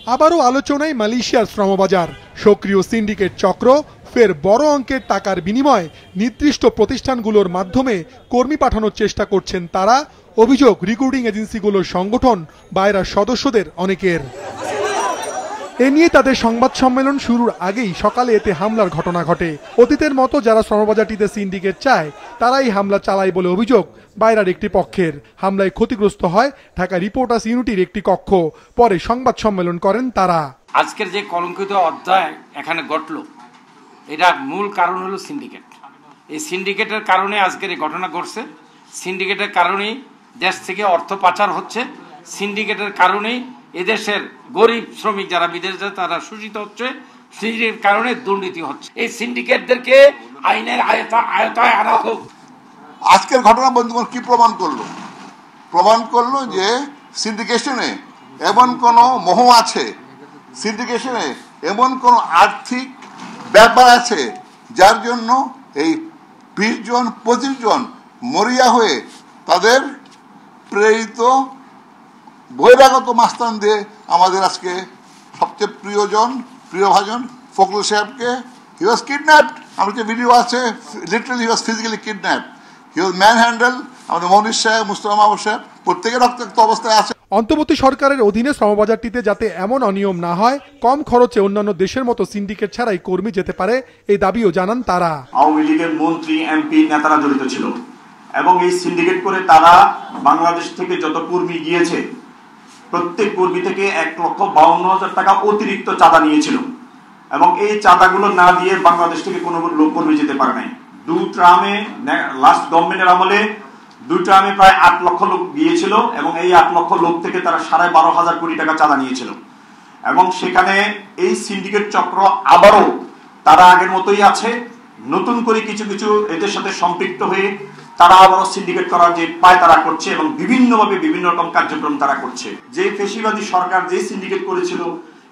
আবারও আলোচনায় মালয়েশিয়ার শ্রমবাজার। সক্রিয় সিন্ডিকেট চক্র, ফের বড় অঙ্কের টাকার বিনিময়ে নির্দিষ্ট প্রতিষ্ঠানগুলোর মাধ্যমে কর্মী পাঠানোর চেষ্টা করছেন তারা। অভিযোগ রিক্রুটিং এজেন্সিগুলোর সংগঠন বায়রার সদস্যদের অনেকের। এ নিয়ে তাদের সংবাদ সম্মেলন শুরুর আগেই সকালে এতে হামলার ঘটনা ঘটে। অতীতের মতো যারা শ্রমবাজারটিতে সিন্ডিকেট চায় তারাই হামলা চালায় বলে অভিযোগ বায়রার একটি পক্ষের। হামলায় ক্ষতিগ্রস্ত হয় ঢাকা রিপোর্টার্স ইউনিটির একটি কক্ষ। পরে সংবাদ সম্মেলন করেন তারা। আজকের যে কলঙ্কিত অধ্যায় এখানে ঘটল, এটা মূল কারণ হলো সিন্ডিকেট। এই সিন্ডিকেটের কারণে আজকের এই ঘটনা ঘটছে। সিন্ডিকেটের কারণেই দেশ থেকে অর্থ পাচার হচ্ছে। সিন্ডিকেটের কারণেই এদেশের গরিব শ্রমিক যারা বিদেশে যায় তারা শোষিত হচ্ছে। সিন্ডিকেটের কারণে দুর্নীতি হচ্ছে। এই সিন্ডিকেটদেরকে আইনের আয়তায় আনা হোক। আজকের ঘটনা বন্ধুগণ কি প্রমাণ করলো? প্রমাণ করলো যে সিন্ডিকেশনে এমন কোনো মোহ আছে, সিন্ডিকেশনে এমন কোনো আর্থিক ব্যাপার আছে যার জন্য এই 20 জন 25 জন মরিয়া হয়ে তাদের প্রেরিত বহিরাগত মাস্তান দিয়ে আমাদের আজকে সবচেয়ে প্রিয়ভাজন ফখরুল সাহেবকে হি ওয়াজ কিডন্যাপড। আমার যে ভিডিও আছে, লিটারালি হি ওয়াজ ফিজিক্যালি কিডন্যাপড, হি ওয়াজ ম্যান হ্যান্ডেল। আমাদের মনির সাহেব, মুস্তফা মাহবুব সাহেব প্রত্যেকের রক্তাক্ত অবস্থায় আছে। অন্তর্বর্তী সরকারের অধীনে শ্রমবাজারটিতে যাতে এমন অনিয়ম না হয়, কম খরচে অন্যান্য দেশের মতো সিন্ডিকেট ছাড়াই কর্মী যেতে পারে, এই দাবিও জানান তারা। আওয়ামী লীগের মন্ত্রী, এমপি, নেতারা জড়িত ছিল এবং এই সিন্ডিকেট করে তারা বাংলাদেশ থেকে যত কর্মী গিয়েছে প্রত্যেক কর্মী থেকে 1,52,000 টাকা অতিরিক্ত চাঁদা নিয়েছিল এবং এই চাঁদাগুলো না দিয়ে বাংলাদেশ থেকে কোনো লোক কর্মী যেতে পারে নাই। 2 ট্রামে লাস্ট গভর্নমেন্টের আমলে 2 ট্রামে প্রায় 8 লক্ষ লোক গিয়েছিল এবং এই 8 লক্ষ লোক থেকে তারা 12,500 কোটি টাকা চাঁদা নিয়েছিল এবং সেখানে এই সিন্ডিকেট চক্র আবারও তারা আগের মতোই আছে। নতুন করে কিছু কিছু এদের সাথে সম্পৃক্ত হয়ে তারা আবারও সিন্ডিকেট করার যে পায় তারা করছে এবং বিভিন্নভাবে বিভিন্ন রকম কার্যক্রম তারা করছে। যে ফ্যাসিবাদী সরকার যে সিন্ডিকেট করেছিল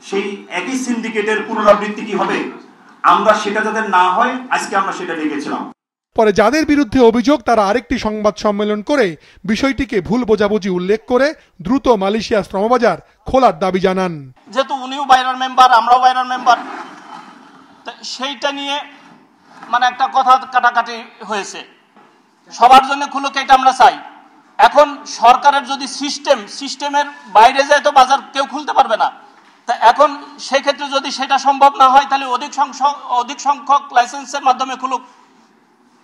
সেই একই সিন্ডিকেটের পুনরাবৃত্তি কি হবে, আমরা সেটা যাতে না হয় আজকে আমরা সেটা দেখেছিলাম। পরে যাদের বিরুদ্ধে অভিযোগ তারা আরেকটি সংবাদ সম্মেলন করে বিষয়টিকে ভুল বোঝাবুঝি উল্লেখ করে দ্রুত মালয়েশিয়া শ্রমবাজার খোলার দাবি জানান। যেহেতু উনিও বাইরার মেম্বার, আমরাও বাইরার মেম্বার, সেইটা নিয়ে মানে একটা কথা কাটাকাটি হয়েছে। সবার জন্য খুলুক এটা আমরা চাই। এখন সরকারের যদি সিস্টেমের বাইরে যায় তো বাজার কেউ খুলতে পারবে না। তা এখন সেই ক্ষেত্রে যদি সেটা সম্ভব না হয় তাহলে অধিক সংখ্যক লাইসেন্সের মাধ্যমে খুলুক।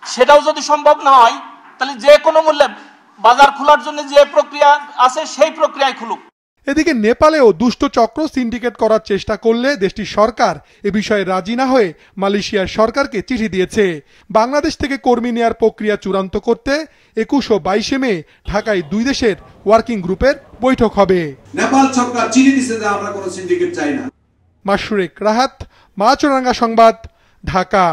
সেটাও যদি সম্ভব না হয় তাহলে যে কোনো মূল্যে বাজার খোলার জন্য যে প্রক্রিয়া আছে সেই প্রক্রিয়ায় খুলুক। এদিকে নেপালেও দুষ্ট চক্র সিন্ডিকেট করার চেষ্টা করলে দেশটির সরকার এ বিষয়ে রাজি না হয়ে মালয়েশিয়ার সরকারকে চিঠি দিয়েছে। বাংলাদেশ থেকে কর্মী নেয়ার প্রক্রিয়া চূড়ান্ত করতে 21 ও 22 মে ঢাকায় 2 দেশের ওয়ার্কিং গ্রুপের বৈঠক হবে। নেপাল সরকার চিঠি দিয়েছে যে আমরা কোনো সিন্ডিকেট চাই না। মাশরুক রাহাত, মাছরাঙ্গা সংবাদ, ঢাকা।